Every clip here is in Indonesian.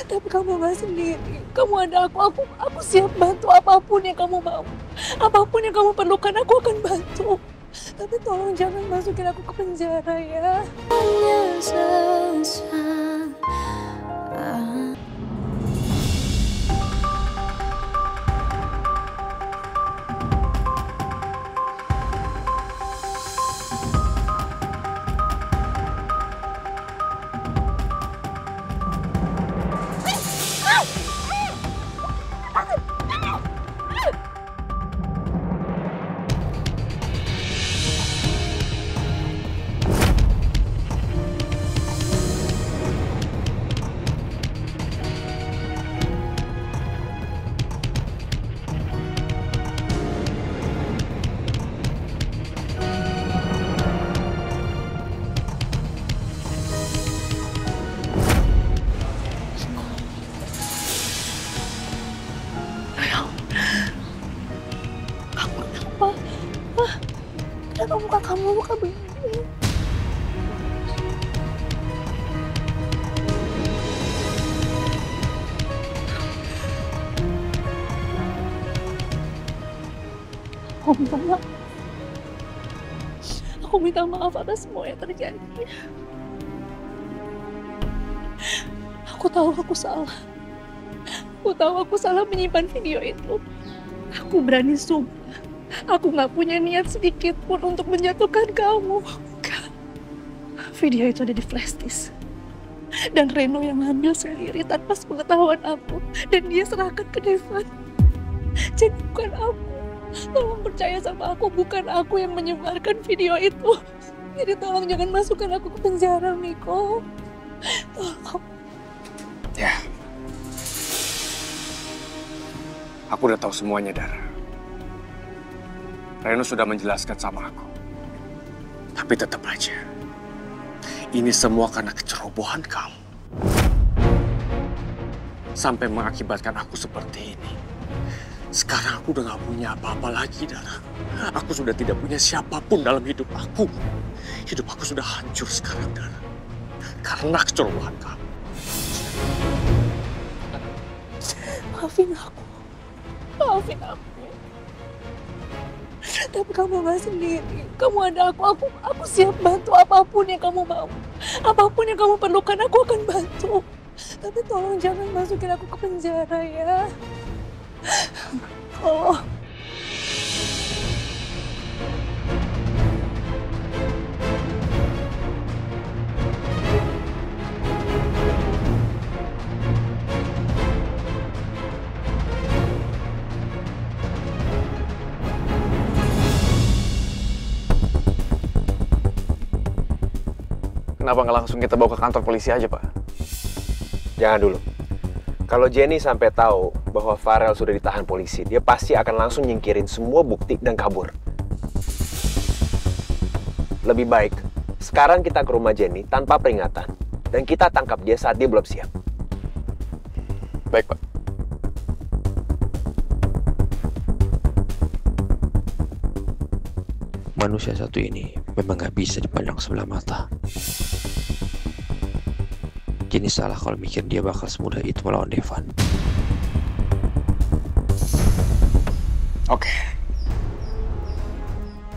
Tapi kamu nggak sendiri. Kamu ada aku siap bantu apapun yang kamu mau. Apapun yang kamu perlukan, aku akan bantu. Tapi tolong jangan masukin aku ke penjara ya. Hanya sesaat. Kenapa muka kamu muka begini? Aku minta maaf atas semua yang terjadi. Aku tahu aku salah. Aku tahu aku salah menyimpan video itu. Aku berani sumpah. Aku nggak punya niat sedikit pun untuk menjatuhkan kamu. Bukan. Video itu ada di flash disk. Dan Reno yang ngambil sendiri tanpa sepengetahuan aku. Dan dia serahkan ke Devan. Jadi bukan aku. Tolong percaya sama aku. Bukan aku yang menyebarkan video itu. Jadi tolong jangan masukkan aku ke penjara, Miko. Tolong. Ya. Aku udah tahu semuanya, Dara. Reno sudah menjelaskan sama aku. Tapi tetap aja, ini semua karena kecerobohan kamu. Sampai mengakibatkan aku seperti ini. Sekarang aku udah gak punya apa-apa lagi, Dara. Aku sudah tidak punya siapapun dalam hidup aku. Hidup aku sudah hancur sekarang, Dara. Karena kecerobohan kamu. Maafin aku. Maafin aku. Tapi kamu gak sendiri. Kamu ada aku siap bantu apapun yang kamu mau. Apapun yang kamu perlukan, aku akan bantu. Tapi tolong jangan masukin aku ke penjara ya. Tolong. Kenapa nggak langsung kita bawa ke kantor polisi aja, Pak? Jangan dulu. Kalau Jenny sampai tahu bahwa Farel sudah ditahan polisi, dia pasti akan langsung nyingkirin semua bukti dan kabur. Lebih baik, sekarang kita ke rumah Jenny tanpa peringatan. Dan kita tangkap dia saat dia belum siap. Baik, Pak. Manusia satu ini memang gak bisa dipandang sebelah mata. Jenny salah kalau mikir dia bakal semudah itu melawan Devan. Oke.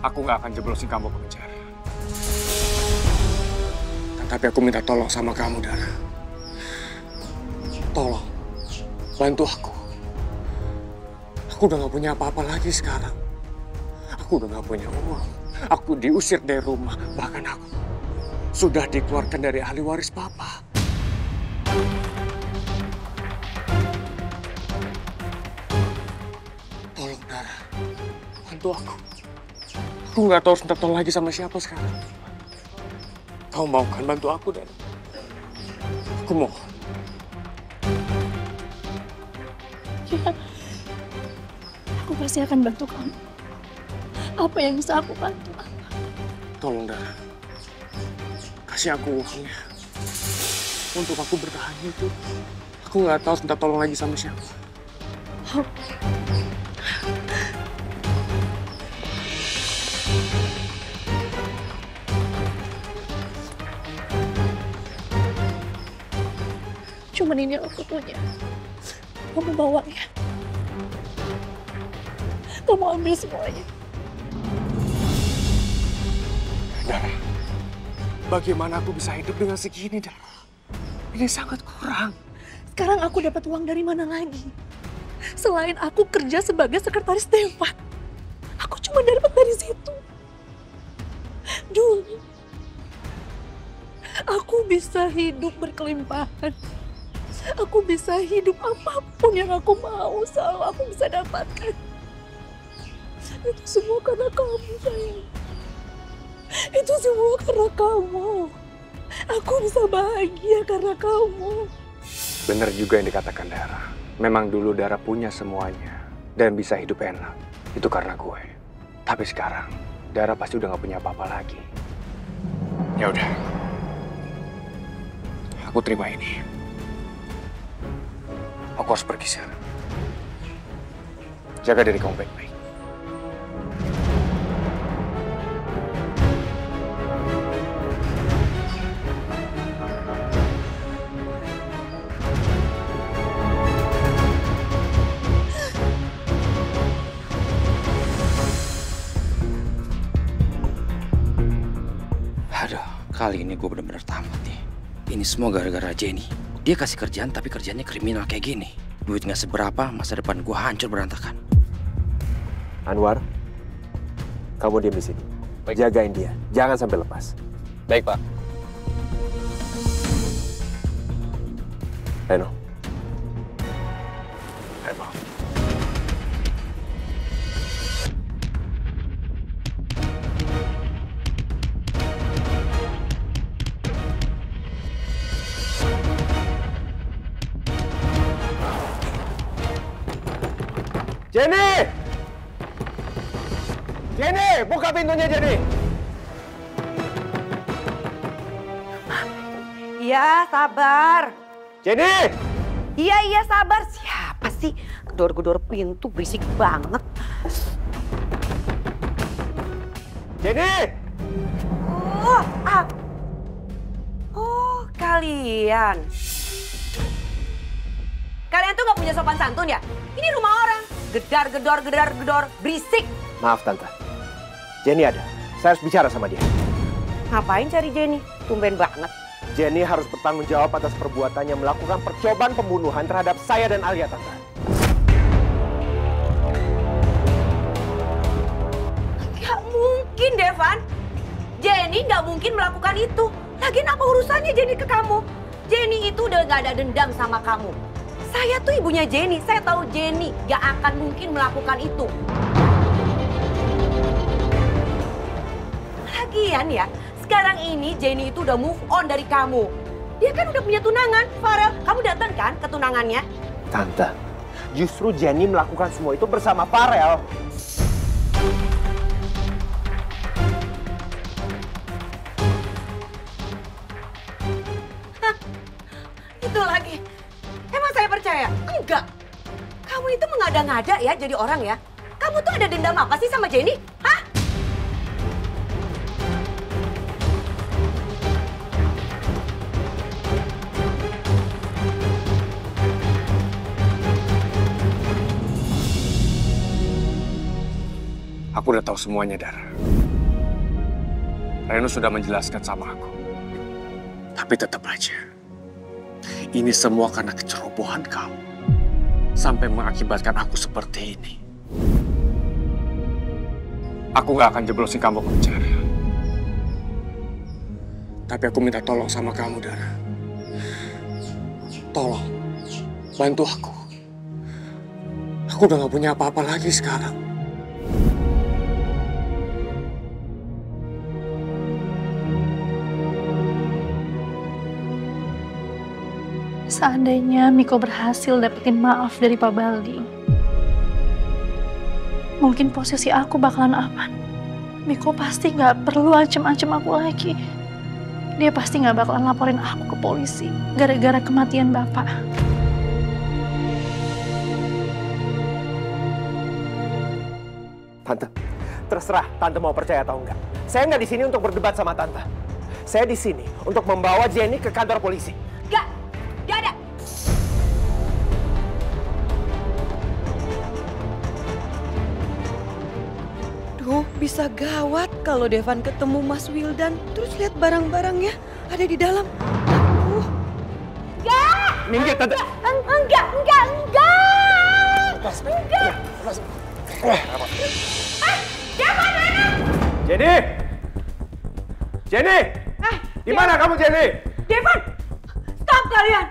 Aku nggak akan jeblosin kamu ke penjara. Tapi aku minta tolong sama kamu, Dara. Tolong, bantu aku. Aku udah nggak punya apa-apa lagi sekarang. Aku udah nggak punya uang. Aku diusir dari rumah. Bahkan aku sudah dikeluarkan dari ahli waris Papa. Tolong, Dara. Bantu aku. Aku nggak tahu harus minta tolong lagi sama siapa sekarang. Kamu mau kan bantu aku, Dara? Aku mohon. Ya. Aku pasti akan bantu kamu. Apa yang bisa aku bantu? Tolong, Dara. Kasih aku uangnya. Untuk aku bertahan itu. Aku nggak tahu harus minta tolong lagi sama siapa. Oh. Cuman ini yang aku punya. Kamu bawa ya. Kamu ambil semuanya. Dara, bagaimana aku bisa hidup dengan segini, Dara? Ini sangat kurang. Sekarang aku dapat uang dari mana lagi? Selain aku kerja sebagai sekretaris Stefan. Aku cuma dapat dari situ. Dulu, aku bisa hidup berkelimpahan. Aku bisa hidup apapun yang aku mau, selalu aku bisa dapatkan. Itu semua karena kamu, sayang. Itu semua karena kamu. Aku bisa bahagia karena kamu. Bener juga yang dikatakan Dara. Memang dulu Dara punya semuanya dan bisa hidup enak. Itu karena gue. Tapi sekarang Dara pasti udah gak punya apa-apa lagi. Ya udah, aku terima ini. Aku harus pergi sekarang. Jaga diri kamu baik-baik. Aduh, kali ini gue bener-bener tamat nih. Ini semua gara-gara Jenny. Dia kasih kerjaan tapi kerjanya kriminal kayak gini. Duit gak seberapa, masa depan gue hancur berantakan. Anwar, kamu diam di sini. Jagain dia, jangan sampai lepas. Baik, Pak. Reno. Reno. Jenny! Jenny, buka pintunya, Jenny! Iya, sabar. Jenny! Iya, sabar. Siapa sih? Gedor-gedor pintu, berisik banget. Jenny! Oh, kalian. Kalian tuh gak punya sopan santun ya? Ini rumah orang. Gedor, berisik. Maaf, Tante. Jenny ada. Saya harus bicara sama dia. Ngapain cari Jenny? Tumben banget. Jenny harus bertanggung jawab atas perbuatannya melakukan percobaan pembunuhan terhadap saya dan Alia, Tante. Gak mungkin, Devan. Jenny gak mungkin melakukan itu. Lagian apa urusannya Jenny ke kamu? Jenny itu udah gak ada dendam sama kamu. Saya tuh ibunya Jenny. Saya tahu Jenny gak akan mungkin melakukan itu. Lagian ya, sekarang ini Jenny itu udah move on dari kamu. Dia kan udah punya tunangan, Farel. Kamu datang kan ke tunangannya? Tante, justru Jenny melakukan semua itu bersama Farel. Hah, itu lagi. Emang saya percaya? Enggak. Kamu itu mengada-ngada ya jadi orang ya. Kamu tuh ada dendam apa sih sama Jenny? Hah? Aku udah tahu semuanya, Dara. Reno sudah menjelaskan sama aku. Tapi tetap aja, ini semua karena kecerobohan kamu. Sampai mengakibatkan aku seperti ini. Aku gak akan jeblosin kamu ke penjara. Tapi aku minta tolong sama kamu, Dara. Tolong, bantu aku. Aku udah gak punya apa-apa lagi sekarang. Seandainya Miko berhasil dapetin maaf dari Pak Baldi, mungkin posisi aku bakalan aman. Miko pasti nggak perlu ancam-ancam aku lagi. Dia pasti nggak bakalan laporin aku ke polisi gara-gara kematian Bapak. Tante, terserah Tante mau percaya atau enggak. Saya nggak di sini untuk berdebat sama Tante. Saya di sini untuk membawa Jenny ke kantor polisi. Gak ada. bisa gawat kalau Devan ketemu Mas Wildan terus lihat barang-barangnya ada di dalam. Enggak! Minggir, Tante. Enggak! Devan, mana? Jenny! Jenny! Di mana kamu, Jenny? Devan! Stop kalian!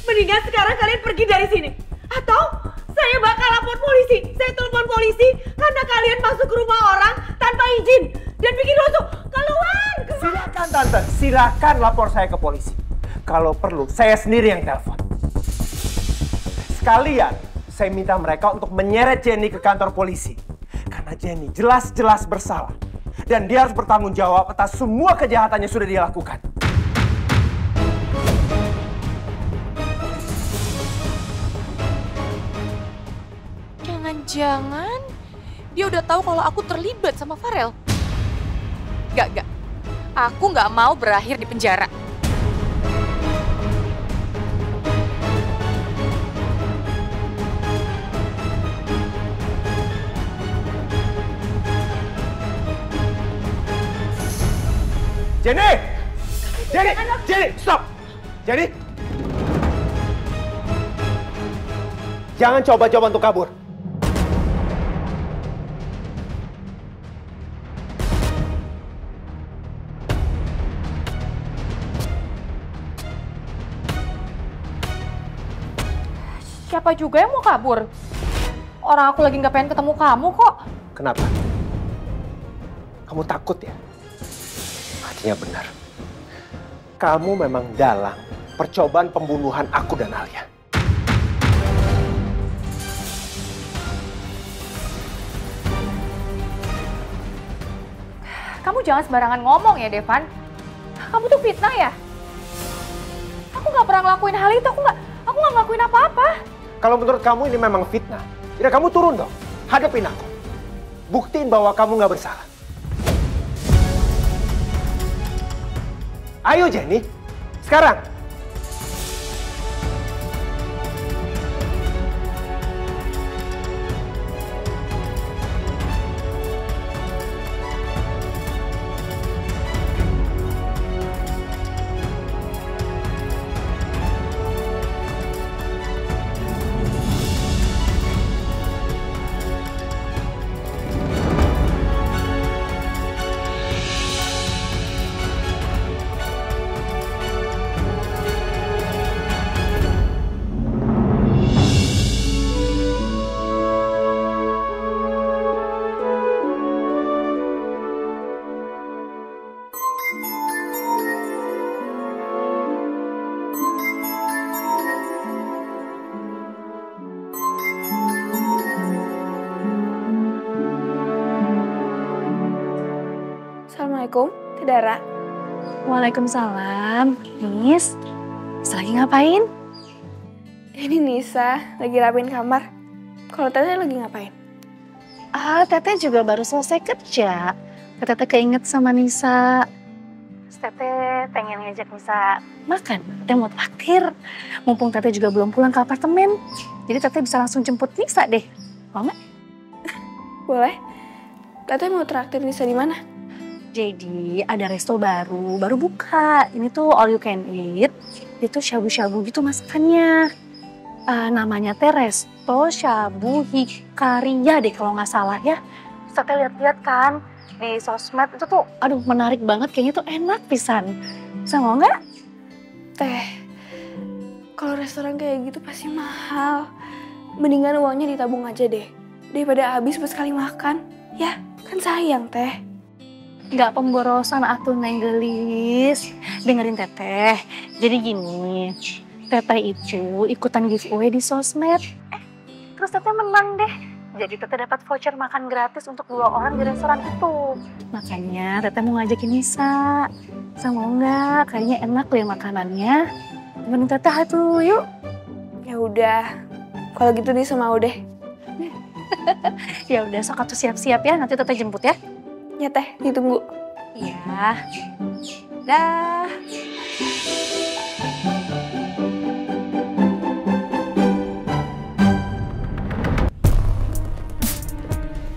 Mendingan sekarang kalian pergi dari sini. Atau saya bakal lapor polisi. Saya telepon polisi karena kalian masuk ke rumah orang tanpa izin. Dan bikin rusuh. Keluar! Silakan Tante, silakan lapor saya ke polisi. Kalau perlu, saya sendiri yang telepon. Sekalian, saya minta mereka untuk menyeret Jenny ke kantor polisi. Karena Jenny jelas-jelas bersalah. Dan dia harus bertanggung jawab atas semua kejahatannya sudah dia lakukan. Jangan-jangan dia udah tahu kalau aku terlibat sama Farel. Gak. Aku gak mau berakhir di penjara. Jenny! Jenny, stop! Jenny! Jangan coba-coba untuk kabur. Siapa juga yang mau kabur? Orang aku lagi gak pengen ketemu kamu kok. Kenapa? Kamu takut ya? Artinya benar. Kamu memang dalang percobaan pembunuhan aku dan Alia. Kamu jangan sembarangan ngomong ya, Devan. Kamu tuh fitnah ya? Aku gak pernah ngelakuin hal itu, aku gak ngelakuin apa-apa. Kalau menurut kamu ini memang fitnah, ya kamu turun dong. Hadapin aku. Buktiin bahwa kamu nggak bersalah. Ayo Jenny, sekarang. Assalamualaikum, Teh Dara. Waalaikumsalam. Nis, lagi ngapain? Ini Nisa, lagi rapiin kamar. Kalau Teteh lagi ngapain? Teteh juga baru selesai kerja. Teteh keinget sama Nisa. Teteh pengen ngajak Nisa makan. Teteh mau traktir. Mumpung Teteh juga belum pulang ke apartemen. Jadi Teteh bisa langsung jemput Nisa deh. Mau nggak? Boleh. Teteh mau traktir Nisa di mana? Jadi ada resto baru buka. Ini tuh all you can eat. Itu shabu-shabu gitu masakannya. Namanya teh Resto Shabu Hikaria deh kalau nggak salah ya. Terus Teteh lihat-lihat kan di sosmed itu tuh, aduh menarik banget, kayaknya tuh enak pisan. Bisa mau nggak? Teh, kalau restoran kayak gitu pasti mahal. Mendingan uangnya ditabung aja deh. Daripada habis buat sekali makan. Ya, kan sayang Teh. Nggak pemborosan atuh Neng Gelis. Dengerin Teteh. Jadi gini, Teteh itu ikutan giveaway di sosmed. Terus Teteh menang deh. Jadi Teteh dapat voucher makan gratis untuk 2 orang di restoran itu. Makanya Teteh mau ngajakin Nisa. Bisa mau nggak? Kayaknya enak deh makanannya. Temenin Teteh tuh, yuk. Ya udah, kalau gitu Nisa mau deh. Ya udah, sok atuh siap-siap ya. Nanti Teteh jemput ya. Ya Teh, ditunggu. Iya. Dah.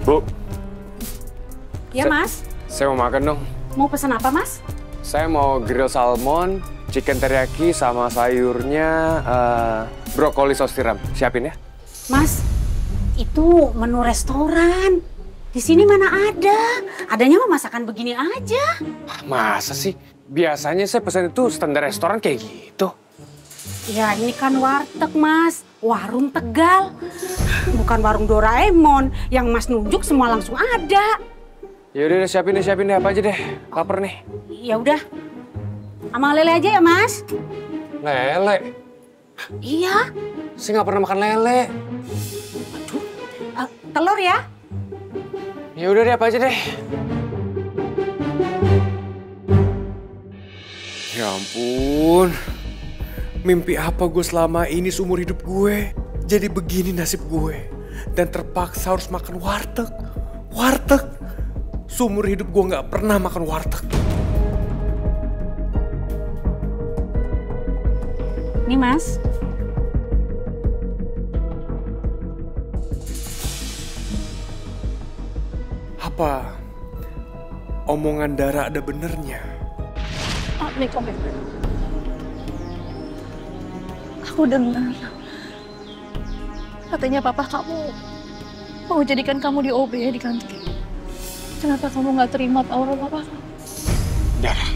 Bu, Ya Mas, Saya mau makan dong. mau pesan apa Mas? Saya mau grill salmon, chicken teriyaki, sama sayurnya brokoli saus tiram. Siapin ya. Mas, itu menu restoran. Di sini mana ada? Adanya mah masakan begini aja. Masa sih? Biasanya saya pesan itu standar restoran kayak gitu. Ya ini kan warteg Mas, warung Tegal. Bukan warung Doraemon yang Mas nunjuk semua langsung ada. Yaudah siapin deh apa aja deh. Laper nih. Ya udah, sama lele aja ya Mas. Lele? Iya. Saya nggak pernah makan lele. Telur ya? Ya udah deh apa aja deh. Ya ampun. Mimpi apa gue selama ini seumur hidup gue? Jadi begini nasib gue. Dan terpaksa harus makan warteg. Warteg. Seumur hidup gue nggak pernah makan warteg. Nih Mas. Apa omongan Dara ada benernya? Nih, aku dengar. Katanya papa kamu mau jadikan kamu di OB di kantor. Kenapa kamu nggak terima tawaran papa kamu? Dara,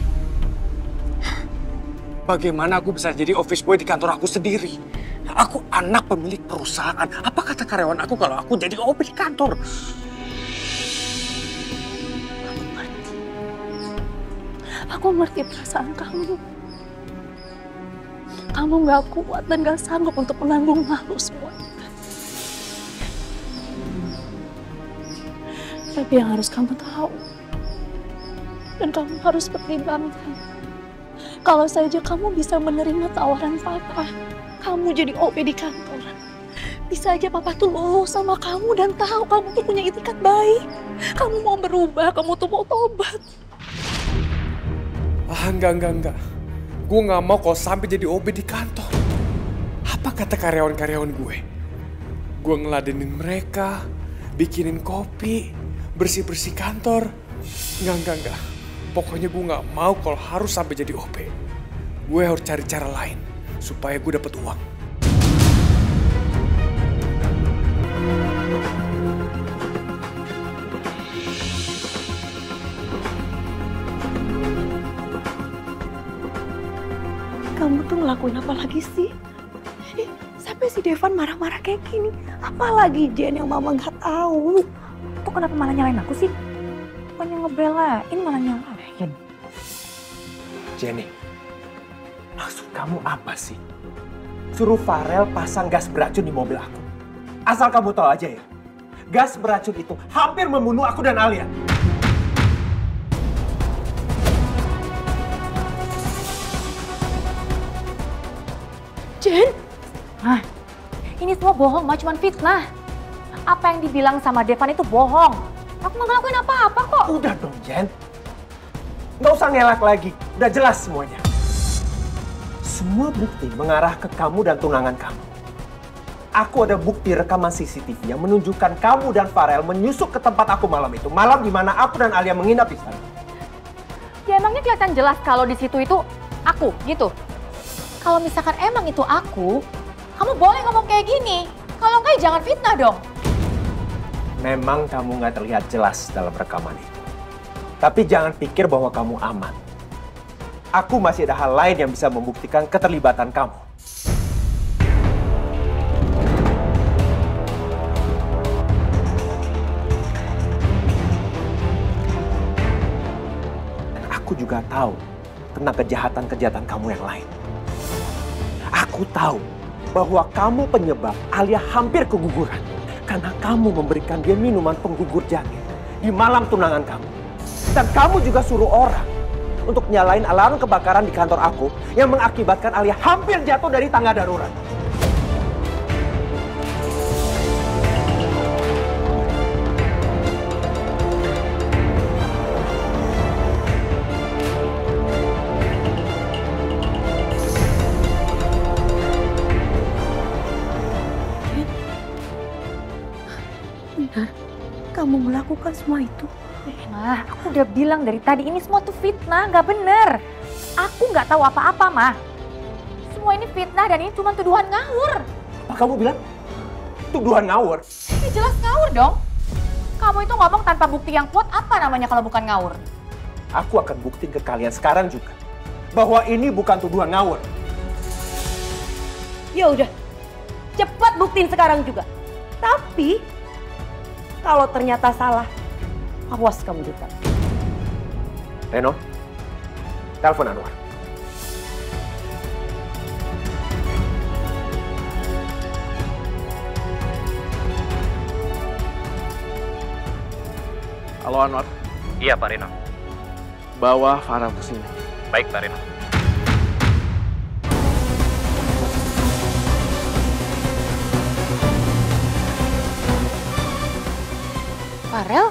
bagaimana aku bisa jadi office boy di kantor aku sendiri? Aku anak pemilik perusahaan. Apa kata karyawan aku kalau aku jadi OB di kantor? Aku ngerti perasaan kamu. Kamu nggak kuat dan nggak sanggup untuk menanggung malu semua itu. Tapi yang harus kamu tahu, dan kamu harus pertimbangkan, kalau saja kamu bisa menerima tawaran papa, kamu jadi OB di kantor, bisa aja papa tuh lulus sama kamu dan tahu kamu tuh punya itikat baik. Kamu mau berubah, kamu tuh mau tobat. Enggak. Gue nggak mau kalau sampai jadi OB di kantor. Apa kata karyawan-karyawan gue? Gue ngeladenin mereka, bikinin kopi, bersih-bersih kantor. Enggak. Pokoknya gue nggak mau kalau harus sampai jadi OB. Gue harus cari cara lain supaya gue dapet uang. Kamu tuh ngelakuin apa lagi sih? Sampai si Devan marah-marah kayak gini. Apalagi Jen yang mama nggak tahu. Tuh kenapa malah nyalain aku sih? Bukannya ngebelain malah nyalain. Jenny, maksud kamu apa sih? Suruh Farel pasang gas beracun di mobil aku. Asal kamu tahu aja ya, gas beracun itu hampir membunuh aku dan Alia. Jen? Hah? Ini semua bohong, Ma, cuman fitnah. Apa yang dibilang sama Devan itu bohong. Aku nggak ngelakuin apa-apa kok. Udah dong, Jen. Nggak usah ngelak lagi, udah jelas semuanya. Semua bukti mengarah ke kamu dan tunangan kamu. Aku ada bukti rekaman CCTV yang menunjukkan kamu dan Farel menyusup ke tempat aku malam itu. Malam di mana aku dan Alia menginap di sana. Ya emangnya kelihatan jelas kalau di situ itu aku, gitu. Kalau misalkan emang itu aku, kamu boleh ngomong kayak gini. Kalau enggak, jangan fitnah dong. Memang kamu nggak terlihat jelas dalam rekaman itu. Tapi jangan pikir bahwa kamu aman. Aku masih ada hal lain yang bisa membuktikan keterlibatan kamu. Dan aku juga tahu tentang kejahatan-kejahatan kamu yang lain. Aku tahu bahwa kamu penyebab Alia hampir keguguran karena kamu memberikan dia minuman penggugur janin di malam tunangan kamu. Dan kamu juga suruh orang untuk nyalain alarm kebakaran di kantor aku yang mengakibatkan Alia hampir jatuh dari tangga darurat. Benar, kamu melakukan semua itu Mah, aku udah bilang dari tadi ini semua tuh fitnah, nggak bener. Aku nggak tahu apa-apa, Mah. Semua ini fitnah dan ini cuma tuduhan ngawur. Apa kamu bilang? Tuduhan ngawur? Ini jelas ngawur dong. Kamu itu ngomong tanpa bukti yang kuat, apa namanya kalau bukan ngawur? Aku akan buktiin ke kalian sekarang juga bahwa ini bukan tuduhan ngawur. Ya udah, cepat buktiin sekarang juga. Tapi kalau ternyata salah, awas kamu depan. Reno, telepon Anwar. Halo Anwar, Iya Pak Reno. bawa Farel ke sini. Baik Pak Reno. Farel?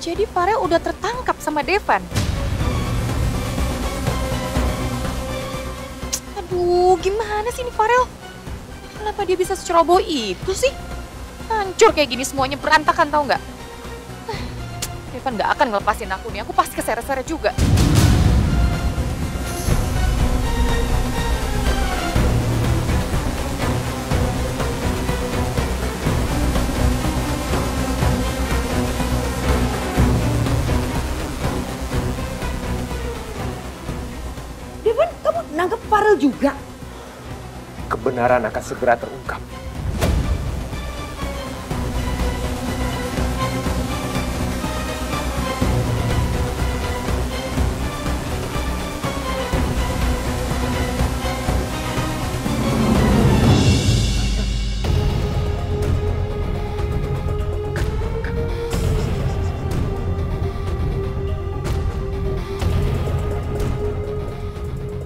Jadi Farel udah tertangkap sama Devan? Aduh, gimana sih ini Farel? Kenapa dia bisa seceroboh itu sih? Hancur kayak gini semuanya, berantakan tau nggak? Devan nggak akan ngelepasin aku nih, aku pasti keseret-seret juga. Devan, kamu nangkep Farel juga? Kebenaran akan segera terungkap.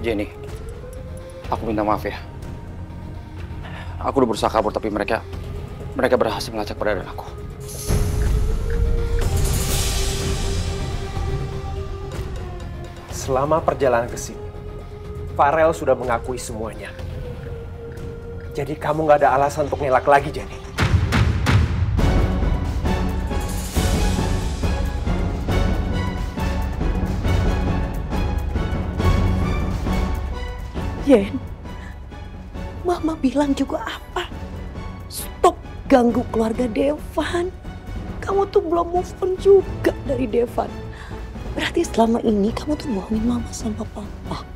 Jenny, aku minta maaf ya. Aku udah berusaha kabur tapi mereka berhasil melacak keberadaan aku. Selama perjalanan ke sini, Farel sudah mengakui semuanya. Jadi kamu nggak ada alasan untuk ngelak lagi, Jenny. Jen, Mama bilang juga apa? Stop ganggu keluarga Devan. Kamu tuh belum move on juga dari Devan. Berarti selama ini kamu tuh bohongin Mama sama Papa.